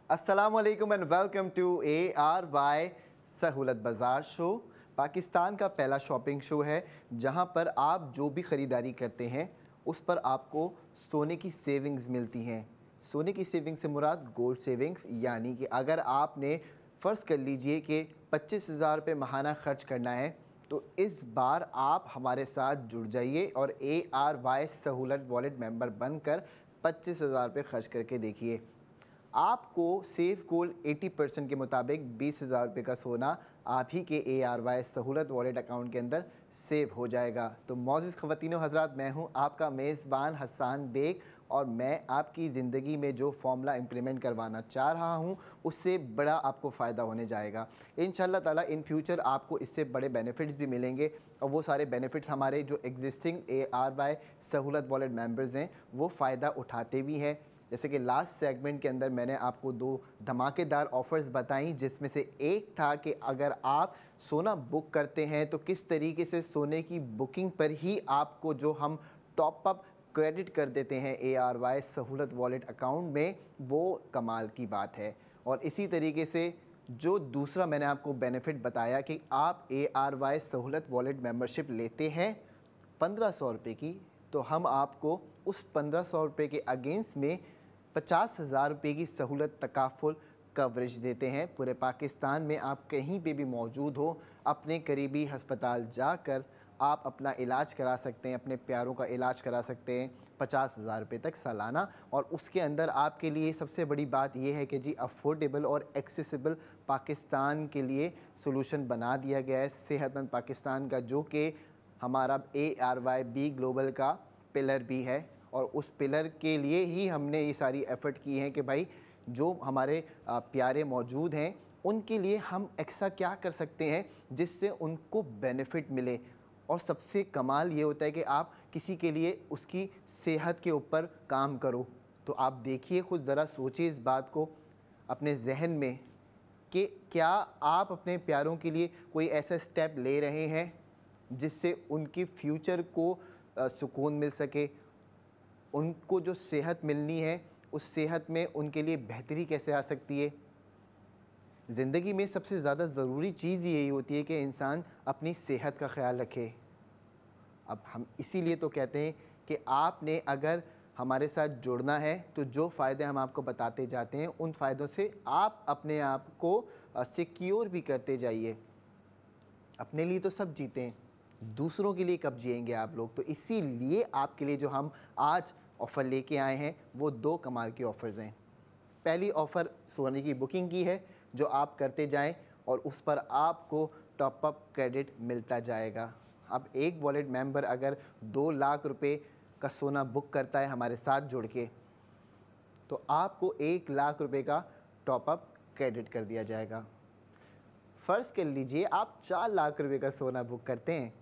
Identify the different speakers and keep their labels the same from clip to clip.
Speaker 1: अस्सलामुअलैकुम and welcome to ARY सहूलत बाज़ार शो। पाकिस्तान का पहला शॉपिंग शो है जहां पर आप जो भी ख़रीदारी करते हैं उस पर आपको सोने की सेविंग्स मिलती हैं। सोने की सेविंग्स से मुराद गोल्ड सेविंग्स, यानी कि अगर आपने फ़र्ज़ कर लीजिए कि 25,000 रुपये माहाना ख़र्च करना है तो इस बार आप हमारे साथ जुड़ जाइए और ARY सहूलत वॉलेट मेंबर बनकर 25,000 रुपये ख़र्च करके देखिए। आपको सेफ गोल्ड 80% के मुताबिक 20,000 रुपये का सोना आप ही के ARY सहूलत वॉलेट अकाउंट के अंदर सेव हो जाएगा। तो मौजूद ख़वातीनो हज़रात, मैं हूं आपका मेज़बान हसन बेग और मैं आपकी ज़िंदगी में जो फार्मूला इम्प्लीमेंट करवाना चाह रहा हूं उससे बड़ा आपको फ़ायदा होने जाएगा। इंशाअल्लाह ताला इन फ्यूचर आपको इससे बड़े बेनिफिट्स भी मिलेंगे और वो सारे बेनिफिट्स हमारे जो एग्जिस्टिंग ARY सहूलत वॉलेट मेंबर्स हैं वो फ़ायदा उठाते भी हैं। जैसे कि लास्ट सेगमेंट के अंदर मैंने आपको 2 धमाकेदार ऑफ़र्स बताई, जिसमें से एक था कि अगर आप सोना बुक करते हैं तो किस तरीके से सोने की बुकिंग पर ही आपको जो हम टॉप अप क्रेडिट कर देते हैं ARY सहूलत वॉलेट अकाउंट में, वो कमाल की बात है। और इसी तरीके से जो दूसरा मैंने आपको बेनिफिट बताया कि आप ARY सहूलत वॉलेट मेंबरशिप लेते हैं 1500 रुपये की, तो हम आपको उस 1500 रुपये के अगेंस्ट में 50,000 रुपये की सहूलत तकाफुल कवरेज देते हैं। पूरे पाकिस्तान में आप कहीं पे भी मौजूद हो, अपने करीबी हस्पताल जाकर आप अपना इलाज करा सकते हैं, अपने प्यारों का इलाज करा सकते हैं 50,000 रुपये तक सालाना। और उसके अंदर आपके लिए सबसे बड़ी बात यह है कि जी अफोर्डेबल और एक्सेसिबल पाकिस्तान के लिए सोल्यूशन बना दिया गया है सेहतमंद पाकिस्तान का, जो कि हमारा ARYB ग्लोबल का पिलर भी है। और उस पिलर के लिए ही हमने ये सारी एफ़र्ट की हैं कि भाई जो हमारे प्यारे मौजूद हैं उनके लिए हम ऐसा क्या कर सकते हैं जिससे उनको बेनिफिट मिले। और सबसे कमाल ये होता है कि आप किसी के लिए उसकी सेहत के ऊपर काम करो। तो आप देखिए, खुद ज़रा सोचिए इस बात को अपने जहन में कि क्या आप अपने प्यारों के लिए कोई ऐसा स्टेप ले रहे हैं जिससे उनकी फ्यूचर को सुकून मिल सके, उनको जो सेहत मिलनी है उस सेहत में उनके लिए बेहतरी कैसे आ सकती है। ज़िंदगी में सबसे ज़्यादा ज़रूरी चीज़ यही होती है कि इंसान अपनी सेहत का ख्याल रखे। अब हम इसीलिए तो कहते हैं कि आपने अगर हमारे साथ जुड़ना है तो जो फ़ायदे हम आपको बताते जाते हैं उन फ़ायदों से आप अपने आप को सिक्योर भी करते जाइए। अपने लिए तो सब जीते हैं, दूसरों के लिए कब जिएंगे आप लोग। तो इसीलिए आपके लिए जो हम आज ऑफ़र लेके आए हैं वो 2 कमाल के ऑफ़र्स हैं। पहली ऑफ़र सोने की बुकिंग की है जो आप करते जाएं और उस पर आपको टॉप अप क्रेडिट मिलता जाएगा। अब एक वॉलेट मेंबर अगर 2 लाख रुपए का सोना बुक करता है हमारे साथ जुड़ के, तो आपको 1 लाख रुपए का टॉप अप क्रेडिट कर दिया जाएगा। फ़र्ज़ कर लीजिए आप 4 लाख रुपए का सोना बुक करते हैं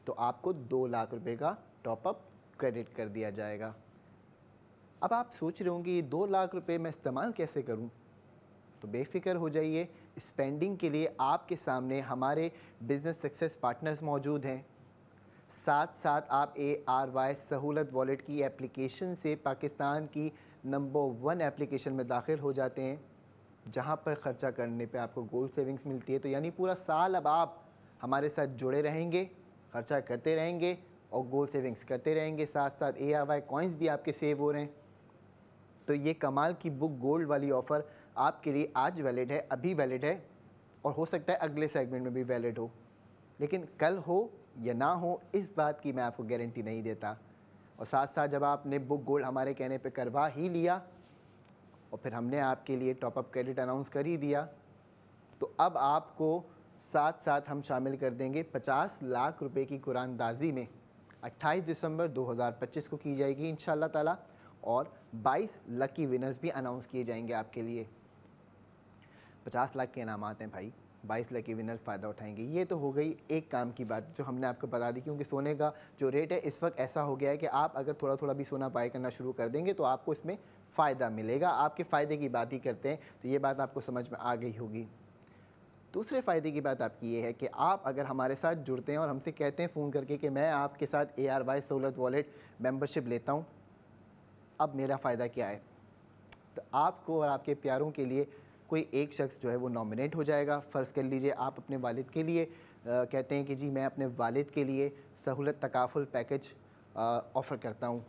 Speaker 1: तो आपको 2 लाख रुपए का टॉप अप क्रेडिट कर दिया जाएगा। अब आप सोच रहे होंगे ये 2 लाख रुपए मैं इस्तेमाल कैसे करूं? तो बेफ़िक्र हो जाइए, स्पेंडिंग के लिए आपके सामने हमारे बिज़नेस सक्सेस पार्टनर्स मौजूद हैं। साथ साथ आप ARY सहूलत वॉलेट की एप्लीकेशन से पाकिस्तान की नंबर 1 एप्लीकेशन में दाखिल हो जाते हैं, जहां पर ख़र्चा करने पे आपको गोल्ड सेविंग्स मिलती है। तो यानी पूरा साल अब आप हमारे साथ जुड़े रहेंगे, ख़र्चा करते रहेंगे और गोल्ड सेविंग्स करते रहेंगे, साथ साथ ARY कॉइन्स भी आपके सेव हो रहे हैं। तो ये कमाल की बुक गोल्ड वाली ऑफ़र आपके लिए आज वैलिड है, अभी वैलिड है और हो सकता है अगले सेगमेंट में भी वैलिड हो, लेकिन कल हो या ना हो इस बात की मैं आपको गारंटी नहीं देता। और साथ साथ जब आपने बुक गोल्ड हमारे कहने पे करवा ही लिया और फिर हमने आपके लिए टॉप अप क्रेडिट अनाउंस कर ही दिया, तो अब आपको साथ साथ हम शामिल कर देंगे 50 लाख रुपए की कुरानदाजी में 28 दिसंबर 2025 को की जाएगी इंशाअल्लाह ताला, और 22 लकी विनर्स भी अनाउंस किए जाएंगे आपके लिए। 50 लाख के इनामात हैं भाई, 22 लकी विनर्स फ़ायदा उठाएंगे। ये तो हो गई एक काम की बात जो हमने आपको बता दी, क्योंकि सोने का जो रेट है इस वक्त ऐसा हो गया है कि आप अगर थोड़ा थोड़ा भी सोना बाय करना शुरू कर देंगे तो आपको इसमें फ़ायदा मिलेगा। आपके फ़ायदे की बात ही करते हैं, तो ये बात आपको समझ में आ गई होगी। दूसरे फ़ायदे की बात आपकी ये है कि आप अगर हमारे साथ जुड़ते हैं और हमसे कहते हैं फ़ोन करके कि मैं आपके साथ ARY सहूलत वॉलेट मेंबरशिप लेता हूँ, अब मेरा फ़ायदा क्या है? तो आपको और आपके प्यारों के लिए कोई एक शख्स जो है वो नॉमिनेट हो जाएगा। फ़र्ज़ कर लीजिए आप अपने वालिद के लिए कहते हैं कि जी मैं अपने वालिद के लिए सहूलत तकाफुल पैकेज ऑफ़र करता हूँ,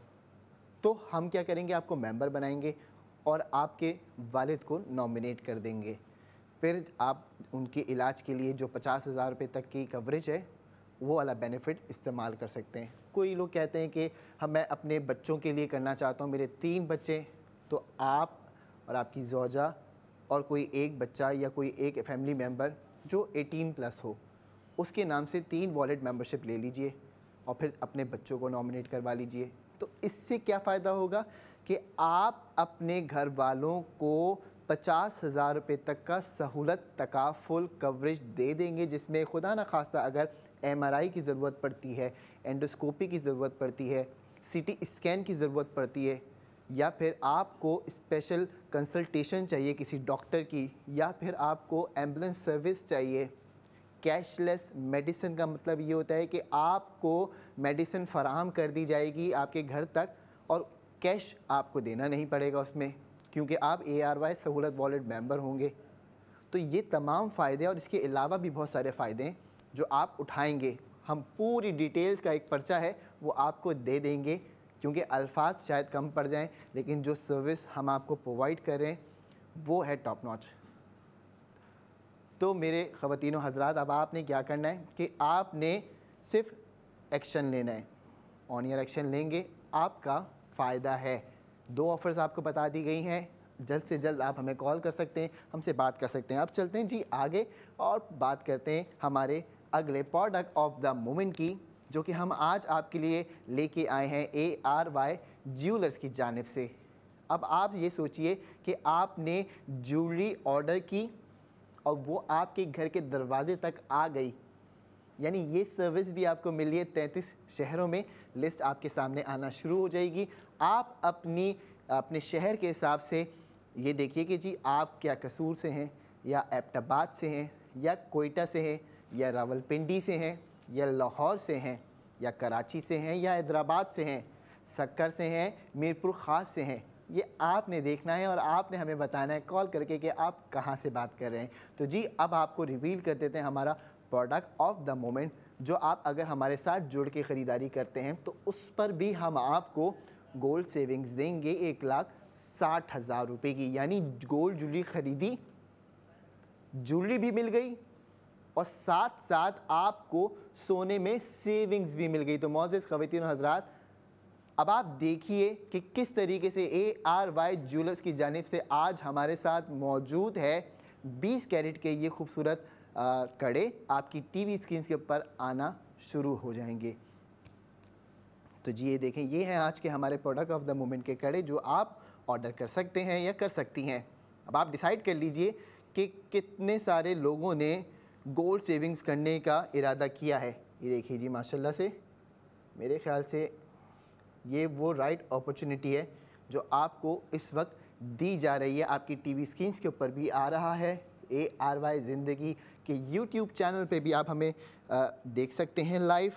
Speaker 1: तो हम क्या करेंगे, आपको मेंबर बनाएंगे और आपके वालिद को नॉमिनेट कर देंगे। फिर आप उनके इलाज के लिए जो 50,000 रुपये तक की कवरेज है वो वाला बेनिफिट इस्तेमाल कर सकते हैं। कोई लोग कहते हैं कि मैं अपने बच्चों के लिए करना चाहता हूँ, मेरे 3 बच्चे, तो आप और आपकी ज़ौजा और कोई एक बच्चा या कोई एक फैमिली मेम्बर जो 18+ हो, उसके नाम से 3 वॉलेट मेंबरशिप ले लीजिए और फिर अपने बच्चों को नॉमिनेट करवा लीजिए। तो इससे क्या फ़ायदा होगा कि आप अपने घर वालों को 50,000 रुपये तक का सहूलत तकाफुल कवरेज दे देंगे, जिसमें खुदा न खास्ता अगर MRI की ज़रूरत पड़ती है, एंडोस्कोपी की ज़रूरत पड़ती है, CT स्कैन की ज़रूरत पड़ती है, या फिर आपको स्पेशल कंसल्टेशन चाहिए किसी डॉक्टर की, या फिर आपको एम्बुलेंस सर्विस चाहिए। कैशलेस मेडिसिन का मतलब ये होता है कि आपको मेडिसिन फ़राहम कर दी जाएगी आपके घर तक और कैश आपको देना नहीं पड़ेगा उसमें, क्योंकि आप ARY सहूलत वॉलेट मेंबर होंगे। तो ये तमाम फ़ायदे और इसके अलावा भी बहुत सारे फ़ायदे हैं जो आप उठाएंगे। हम पूरी डिटेल्स का एक पर्चा है वो आपको दे देंगे, क्योंकि अल्फाज शायद कम पड़ जाएं, लेकिन जो सर्विस हम आपको प्रोवाइड कर रहे हैं वो है टॉप नॉच। तो मेरे ख़वातीनो हज़रात, अब आपने क्या करना है कि आपने सिर्फ एक्शन लेना है। ऑन ईयर एक्शन लेंगे, आपका फ़ायदा है। 2 ऑफ़र्स आपको बता दी गई हैं, जल्द से जल्द आप हमें कॉल कर सकते हैं, हमसे बात कर सकते हैं। अब चलते हैं जी आगे और बात करते हैं हमारे अगले प्रोडक्ट ऑफ द मोमेंट की, जो कि हम आज आपके लिए लेके आए हैं ARY ज्वेलर्स की जानिब से। अब आप ये सोचिए कि आपने ज्वेलरी ऑर्डर की और वो आपके घर के दरवाजे तक आ गई, यानी ये सर्विस भी आपको मिली है। 33 शहरों में लिस्ट आपके सामने आना शुरू हो जाएगी। आप अपने शहर के हिसाब से ये देखिए कि जी आप क्या कसूर से हैं, या एबटाबाद से हैं, या कोयटा से हैं, या रावलपिंडी से हैं, या लाहौर से हैं, या कराची से हैं, या हैदराबाद से हैं, सक्कर से हैं, मीरपुर ख़ास से हैं। ये आपने देखना है और आपने हमें बताना है कॉल करके कि आप कहाँ से बात कर रहे हैं। तो जी अब आपको रिवील कर देते हैं हमारा प्रोडक्ट ऑफ द मोमेंट, जो आप अगर हमारे साथ जुड़ के ख़रीदारी करते हैं तो उस पर भी हम आपको गोल्ड सेविंग्स देंगे 1,60,000 रुपये की। यानी गोल्ड ज्वेलरी ख़रीदी, ज्वेलरी भी मिल गई और साथ साथ आपको सोने में सेविंग्स भी मिल गई। तो मौज़िज़ ख़वातीन हज़रात, अब आप देखिए कि किस तरीके से ARY ज्वेलर्स की जानिब से आज हमारे साथ मौजूद है 20 कैरेट के ये खूबसूरत कड़े आपकी TV स्क्रीन के ऊपर आना शुरू हो जाएंगे। तो जी ये देखें, ये हैं आज के हमारे प्रोडक्ट ऑफ द मोमेंट के कड़े जो आप ऑर्डर कर सकते हैं या कर सकती हैं। अब आप डिसाइड कर लीजिए कि कितने सारे लोगों ने गोल्ड सेविंग्स करने का इरादा किया है। ये देखिए जी माशाल्लाह से, मेरे ख़्याल से ये वो राइट अपॉर्चुनिटी है जो आपको इस वक्त दी जा रही है। आपकी TV स्क्रीन के ऊपर भी आ रहा है। ARY ज़िंदगी के YouTube चैनल पे भी आप हमें देख सकते हैं लाइव।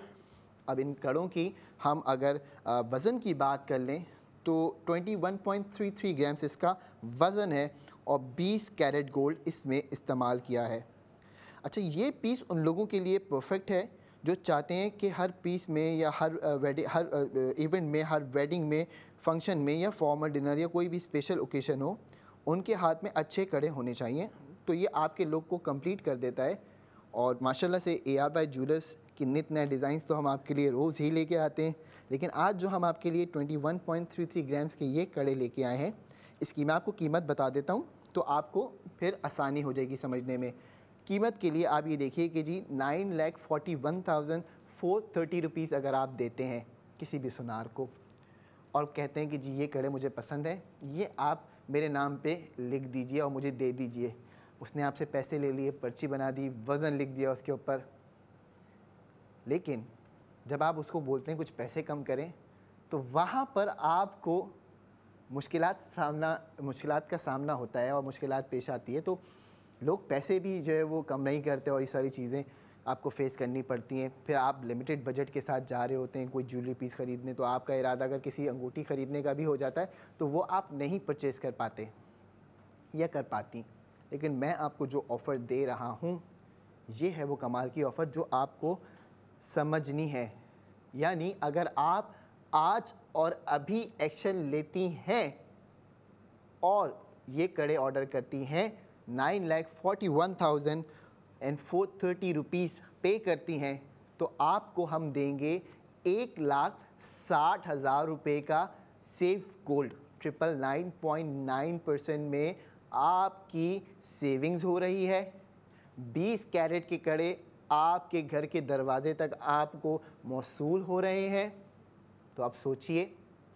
Speaker 1: अब इन कड़ों की हम अगर वज़न की बात कर लें तो 21.33 ग्राम्स इसका वज़न है और 20 कैरेट गोल्ड इसमें इस्तेमाल किया है। अच्छा, ये पीस उन लोगों के लिए परफेक्ट है जो चाहते हैं कि हर पीस में या हर इवेंट में, हर वेडिंग में, फंक्शन में या फॉर्मल डिनर या कोई भी स्पेशल ओकेशन हो, उनके हाथ में अच्छे कड़े होने चाहिए। तो ये आपके लुक को कंप्लीट कर देता है। और माशाल्लाह से ARY ज्वेलर्स की नित नए डिज़ाइंस तो हम आपके लिए रोज़ ही लेके आते हैं, लेकिन आज जो हम आपके लिए 21.33 ग्राम्स के ये कड़े लेके आए हैं, इसकी मैं आपको कीमत बता देता हूँ तो आपको फिर आसानी हो जाएगी समझने में। कीमत के लिए आप ये देखिए कि जी 9,41,430 रुपीज़ अगर आप देते हैं किसी भी सुनार को और कहते हैं कि जी ये कड़े मुझे पसंद है, ये आप मेरे नाम पे लिख दीजिए और मुझे दे दीजिए। उसने आपसे पैसे ले लिए, पर्ची बना दी, वज़न लिख दिया उसके ऊपर, लेकिन जब आप उसको बोलते हैं कुछ पैसे कम करें तो वहाँ पर आपको मुश्किलात का सामना होता है और मुश्किलात पेश आती है। तो लोग पैसे भी जो है वो कम नहीं करते और ये सारी चीज़ें आपको फेस करनी पड़ती हैं। फिर आप लिमिटेड बजट के साथ जा रहे होते हैं कोई ज्वेलरी पीस ख़रीदने, तो आपका इरादा अगर किसी अंगूठी ख़रीदने का भी हो जाता है तो वो आप नहीं परचेज़ कर पाते या कर पाती। लेकिन मैं आपको जो ऑफ़र दे रहा हूँ ये है वो कमाल की ऑफ़र जो आपको समझनी है। यानी अगर आप आज और अभी एक्शन लेती हैं और ये कड़े ऑर्डर करती हैं, 9,41,430 रुपीज़ पे करती हैं, तो आपको हम देंगे 1,60,000 रुपये का सेफ गोल्ड। 999.9% में आपकी सेविंग्स हो रही है। 20 कैरेट के कड़े आपके घर के दरवाजे तक आपको मौसूल हो रहे हैं। तो आप सोचिए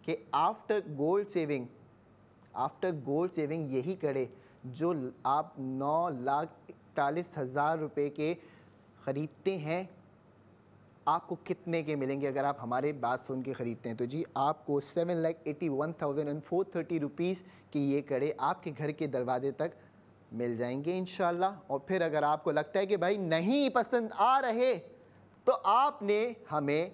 Speaker 1: कि आफ्टर गोल्ड सेविंग यही कड़े जो आप 9,41,000 रुपये के ख़रीदते हैं, आपको कितने के मिलेंगे अगर आप हमारे बात सुन के ख़रीदते हैं। तो जी आपको 7,81,430 रुपीज़ के ये कड़े आपके घर के दरवाजे तक मिल जाएंगे इंशाल्लाह। और फिर अगर आपको लगता है कि भाई नहीं पसंद आ रहे तो आपने हमें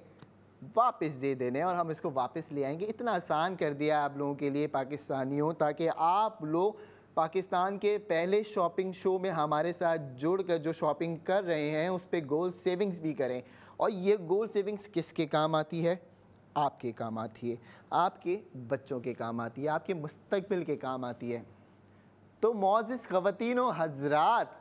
Speaker 1: वापस दे देने और हम इसको वापस ले आएंगे। इतना आसान कर दिया आप लोगों के लिए पाकिस्तानियों, ताकि आप लोग पाकिस्तान के पहले शॉपिंग शो में हमारे साथ जुड़कर जो शॉपिंग कर रहे हैं उस पे गोल्ड सेविंग्स भी करें। और ये गोल्ड सेविंग्स किसके काम आती है? आपके काम आती है, आपके बच्चों के काम आती है, आपके मुस्तकबिल के काम आती है। तो मौज़िज़ ख़वातीन व हज़रात,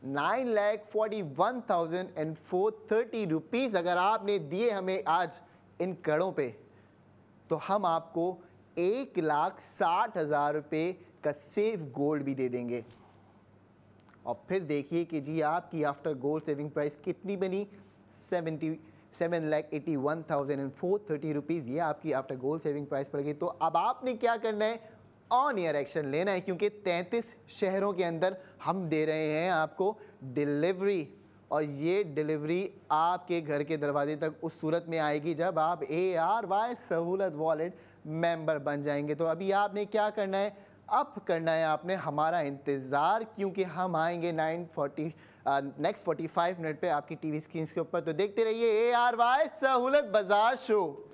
Speaker 1: 9,41,430 रुपीज़ अगर आपने दिए हमें आज इन कड़ों पे, तो हम आपको 1,60,000 रुपये का सेफ गोल्ड भी दे देंगे। और फिर देखिए कि जी आपकी आफ्टर गोल्ड सेविंग प्राइस कितनी बनी, 7,81,430 रुपीज़। ये आपकी आफ्टर गोल्ड सेविंग प्राइस पड़ गई। तो अब आपने क्या करना है? ऑन ईयर एक्शन लेना है, क्योंकि 33 शहरों के अंदर हम दे रहे हैं आपको डिलीवरी। और ये डिलीवरी आपके घर के दरवाजे तक उस सूरत में आएगी जब आप ARY सहूलत वॉलेट मेंबर बन जाएंगे। तो अभी आपने क्या करना है? अब करना है आपने हमारा इंतज़ार, क्योंकि हम आएंगे नेक्स्ट 45 मिनट पे आपकी टीवी स्क्रीन के ऊपर। तो देखते रहिए ARY सहूलत बाजार शो।